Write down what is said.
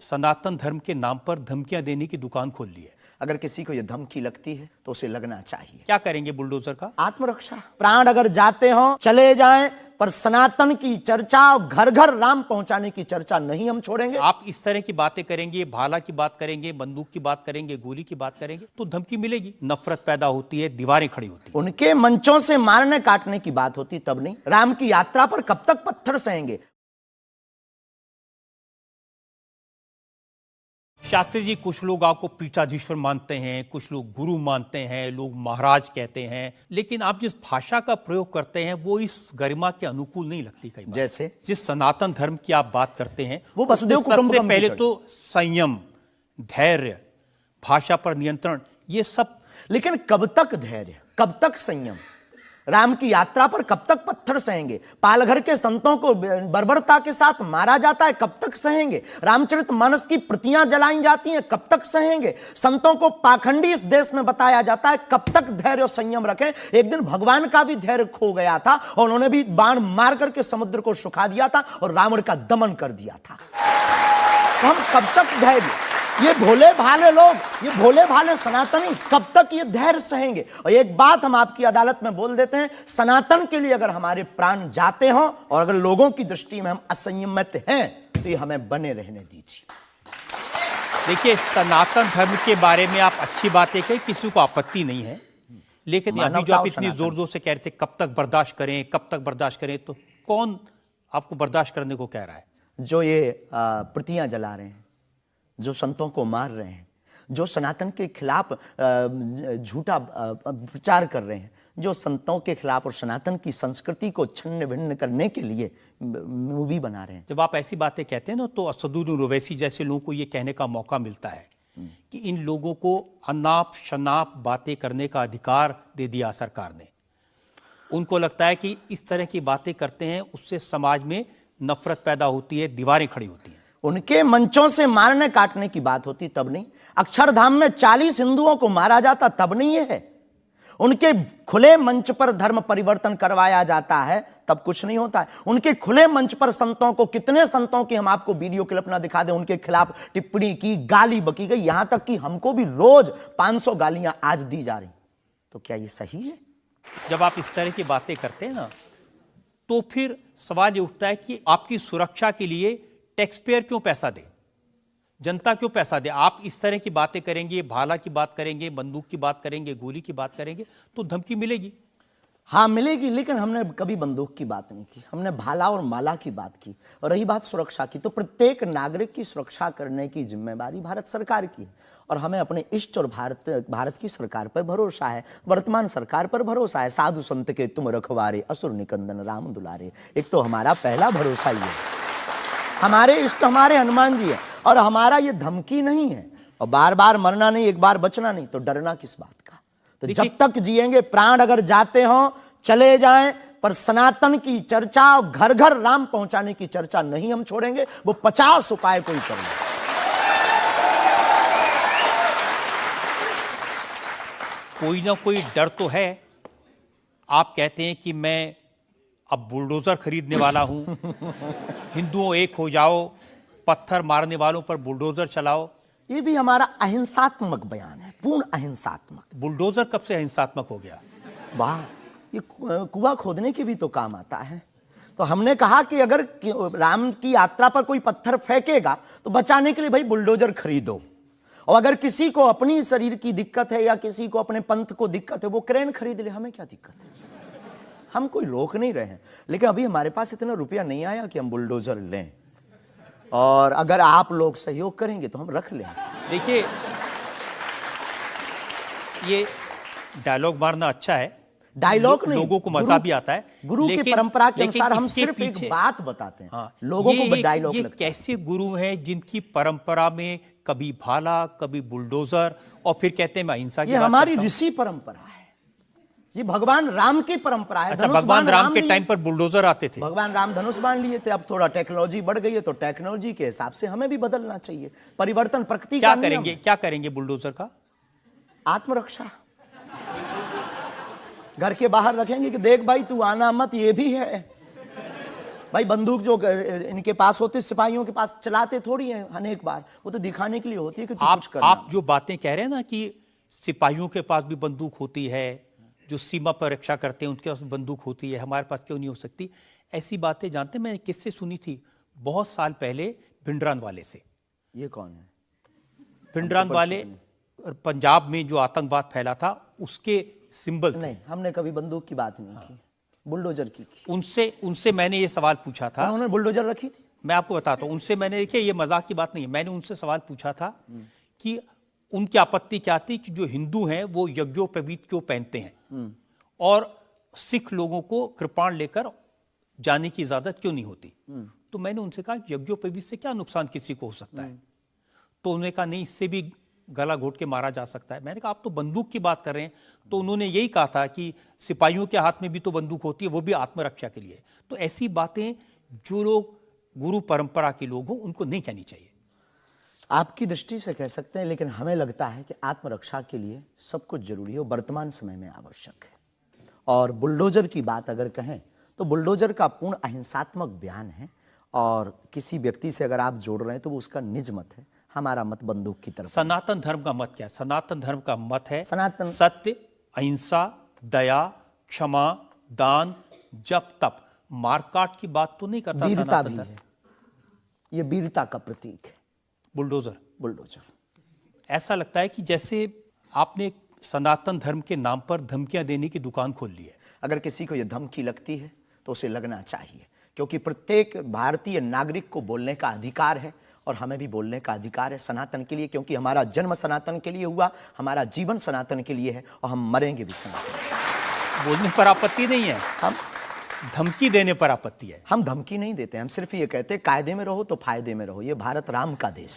सनातन धर्म के नाम पर धमकियां देने की दुकान खोल ली है। अगर किसी को यह धमकी लगती है तो उसे लगना चाहिए। क्या करेंगे बुलडोजर का? आत्मरक्षा। प्राण अगर जाते हो चले जाएं, पर सनातन की चर्चा, घर घर राम पहुंचाने की चर्चा नहीं हम छोड़ेंगे। आप इस तरह की बातें करेंगे, भाला की बात करेंगे, बंदूक की बात करेंगे, गोली की बात करेंगे तो धमकी मिलेगी, नफरत पैदा होती है, दीवारें खड़ी होती है। उनके मंचों से मारने काटने की बात होती तब नहीं। राम की यात्रा पर कब तक पत्थर सहेंगे? शास्त्री जी, कुछ लोग आपको पीठाधीश्वर मानते हैं, कुछ लोग गुरु मानते हैं, लोग महाराज कहते हैं, लेकिन आप जिस भाषा का प्रयोग करते हैं वो इस गरिमा के अनुकूल नहीं लगती कई बार। जैसे जिस सनातन धर्म की आप बात करते हैं वो वसुदेव कुटुंबकम सबसे पहले तो संयम, धैर्य, भाषा पर नियंत्रण, ये सब। लेकिन कब तक धैर्य, कब तक संयम? राम की यात्रा पर कब तक पत्थर सहेंगे? पालघर के संतों को बर्बरता के साथ मारा जाता है, कब तक सहेंगे? रामचरितमानस की प्रतियां जलाई जाती हैं, कब तक सहेंगे? संतों को पाखंडी इस देश में बताया जाता है, कब तक धैर्य और संयम रखें? एक दिन भगवान का भी धैर्य खो गया था और उन्होंने भी बाण मार करके समुद्र को सुखा दिया था और रावण का दमन कर दिया था। तो हम कब तक धैर्य, ये भोले भाले लोग, ये भोले भाले सनातनी कब तक ये धैर्य सहेंगे? और एक बात हम आपकी अदालत में बोल देते हैं, सनातन के लिए अगर हमारे प्राण जाते हों और अगर लोगों की दृष्टि में हम असंयमित हैं तो ये हमें बने रहने दीजिए। देखिए, सनातन धर्म के बारे में आप अच्छी बातें कहें, किसी को आपत्ति नहीं है, लेकिन अभी जो आप इतनी जोर जोर से कह रहे थे कब तक बर्दाश्त करें, कब तक बर्दाश्त करें, तो कौन आपको बर्दाश्त करने को कह रहा है? जो ये प्रतियां जला रहे हैं, जो संतों को मार रहे हैं, जो सनातन के खिलाफ झूठा प्रचार कर रहे हैं, जो संतों के खिलाफ और सनातन की संस्कृति को छिन्न भिन्न करने के लिए मूवी बना रहे हैं। जब आप ऐसी बातें कहते हैं ना तो असदुद्दीन ओवैसी जैसे लोगों को ये कहने का मौका मिलता है कि इन लोगों को अनाप शनाप बातें करने का अधिकार दे दिया सरकार ने। उनको लगता है कि इस तरह की बातें करते हैं उससे समाज में नफरत पैदा होती है, दीवारें खड़ी होती हैं। उनके मंचों से मारने काटने की बात होती तब नहीं। अक्षरधाम में 40 हिंदुओं को मारा जाता तब नहीं है। उनके खुले मंच पर धर्म परिवर्तन करवाया जाता है तब कुछ नहीं होता है। उनके खुले मंच पर संतों को, कितने संतों की हम आपको वीडियो क्लिप ना दिखा दें, उनके खिलाफ टिप्पणी की, गाली बकी गई, यहां तक कि हमको भी रोज 500 गालियां आज दी जा रही। तो क्या ये सही है? जब आप इस तरह की बातें करते हैं ना तो फिर सवाल ये उठता है कि आपकी सुरक्षा के लिए टैक्स पेयर क्यों पैसा दे, जनता क्यों पैसा दे? आप इस तरह की बातें करेंगे, भाला की बात करेंगे, बंदूक की बात करेंगे, गोली की बात करेंगे तो धमकी मिलेगी। हाँ मिलेगी, लेकिन हमने कभी बंदूक की बात नहीं की, हमने भाला और माला की बात की। और रही बात सुरक्षा की, तो प्रत्येक नागरिक की सुरक्षा करने की जिम्मेदारी भारत सरकार की है और हमें अपने इष्ट और भारत की सरकार पर भरोसा है, वर्तमान सरकार पर भरोसा है। साधु संत के तुम रखवारे, असुर निकंदन राम दुलारे, एक तो हमारा पहला भरोसा ही है। हमारे इष्ट हमारे हनुमान जी है और हमारा ये धमकी नहीं है। और बार बार मरना नहीं, एक बार बचना नहीं, तो डरना किस बात का? तो जब तक जिएंगे, प्राण अगर जाते हों चले जाएं, पर सनातन की चर्चा, घर घर राम पहुंचाने की चर्चा नहीं हम छोड़ेंगे। वो 50 उपाय कोई करेंगे। कोई ना कोई डर तो है। आप कहते हैं कि मैं अब बुलडोजर खरीदने वाला हूं, हिंदुओं एक हो जाओ, पत्थर मारने वालों पर बुलडोजर चलाओ। ये भी हमारा अहिंसात्मक बयान है, पूर्ण अहिंसात्मक। बुलडोजर कब से अहिंसात्मक हो गया? वाह, ये कुआं खोदने के भी तो काम आता है। तो हमने कहा कि अगर राम की यात्रा पर कोई पत्थर फेंकेगा तो बचाने के लिए भाई बुलडोजर खरीदो। और अगर किसी को अपनी शरीर की दिक्कत है या किसी को अपने पंथ को दिक्कत है, वो क्रेन खरीद ले, हमें क्या दिक्कत है? हम कोई रोक नहीं रहे हैं, लेकिन अभी हमारे पास इतना रुपया नहीं आया कि हम बुलडोजर लें। और अगर आप लोग सहयोग करेंगे तो हम रख लें। देखिए, ये डायलॉग मारना अच्छा है, डायलॉग नहीं, लोगों को मजा भी आता है। गुरु की परंपरा के अनुसार हम सिर्फ एक बात बताते हैं। हाँ, लोगों को डायलॉग लगता है। कैसे गुरु हैं जिनकी परंपरा में कभी भाला, कभी बुलडोजर, और फिर कहते हैं मैं अहिंसा की बात करता हूं। ये हमारी ऋषि परंपरा है, ये भगवान राम की परंपरा है। अच्छा, भगवान राम के टाइम पर बुलडोजर आते थे, भगवान राम धनुष बाण लिए थे। अब थोड़ा टेक्नोलॉजी बढ़ गई है तो टेक्नोलॉजी के हिसाब से हमें भी बदलना चाहिए। परिवर्तन प्रकृति का नियम है। क्या करेंगे बुलडोजर का? आत्मरक्षा। घर के बाहर रखेंगे कि देख भाई तू आना मत, ये भी है। भाई बंदूक जो इनके पास होते सिपाहियों के पास चलाते थोड़ी हैं अनेक बार, वो तो दिखाने के लिए होती है कि तू कुछ करना। आप जो बातें कह रहे हैं ना कि सिपाहियों के पास भी बंदूक होती है, जो सीमा पर रक्षा करते हैं उनके पास बंदूक होती है, हमारे पास क्यों नहीं हो सकती? ऐसी बातें जानते हैं, मैंने किससे सुनी थी बहुत साल पहले, भिंडरान वाले से। ये कौन है? भिंडरान वाले पंजाब में जो आतंकवाद फैला था उसके सिंबल थे। नहीं, हमने कभी बंदूक की बात नहीं की, बुलडोजर की। उनसे मैंने ये सवाल पूछा था। उन्होंने बुलडोजर रखी थी। मैं आपको बताता हूँ, उनसे मैंने, देखिए ये मजाक की बात नहीं है, मैंने उनसे सवाल पूछा था कि उनकी आपत्ति क्या थी कि जो हिंदू हैं वो यज्ञोपवीत क्यों पहनते हैं और सिख लोगों को कृपाण लेकर जाने की इजाजत क्यों नहीं होती। तो मैंने उनसे कहा कि यज्ञोपवीत से क्या नुकसान किसी को हो सकता है? तो उन्होंने कहा नहीं, इससे भी गला घोट के मारा जा सकता है। मैंने कहा आप तो बंदूक की बात कर रहे हैं। तो उन्होंने यही कहा था कि सिपाहियों के हाथ में भी तो बंदूक होती है, वो भी आत्मरक्षा के लिए। तो ऐसी बातें जो लोग गुरु परंपरा के लोग हों उनको नहीं कहनी चाहिए। आपकी दृष्टि से कह सकते हैं, लेकिन हमें लगता है कि आत्मरक्षा के लिए सब कुछ जरूरी है, वो वर्तमान समय में आवश्यक है। और बुलडोजर की बात अगर कहें तो बुलडोजर का पूर्ण अहिंसात्मक बयान है, और किसी व्यक्ति से अगर आप जोड़ रहे हैं तो वो उसका निज मत है। हमारा मत बंदूक की तरफ। सनातन धर्म का मत क्या है? सनातन धर्म का मत है सनातन सत्य, अहिंसा, दया, क्षमा, दान, जप, तप। मारकाट की बात तो नहीं करता। वीरता भी है, ये वीरता का प्रतीक है बुलडोजर। ऐसा लगता है कि जैसे आपने सनातन धर्म के नाम पर धमकियां देने की दुकान खोल ली है। अगर किसी को यह धमकी लगती है तो उसे लगना चाहिए, क्योंकि प्रत्येक भारतीय नागरिक को बोलने का अधिकार है, और हमें भी बोलने का अधिकार है सनातन के लिए, क्योंकि हमारा जन्म सनातन के लिए हुआ, हमारा जीवन सनातन के लिए है, और हम मरेंगे भी सनातन। बोलने पर आपत्ति नहीं है, हम धमकी देने पर आपत्ति है। हम धमकी नहीं देते, हम सिर्फ ये कहते हैं कायदे में रहो तो फायदे में रहो। ये भारत राम का देश है।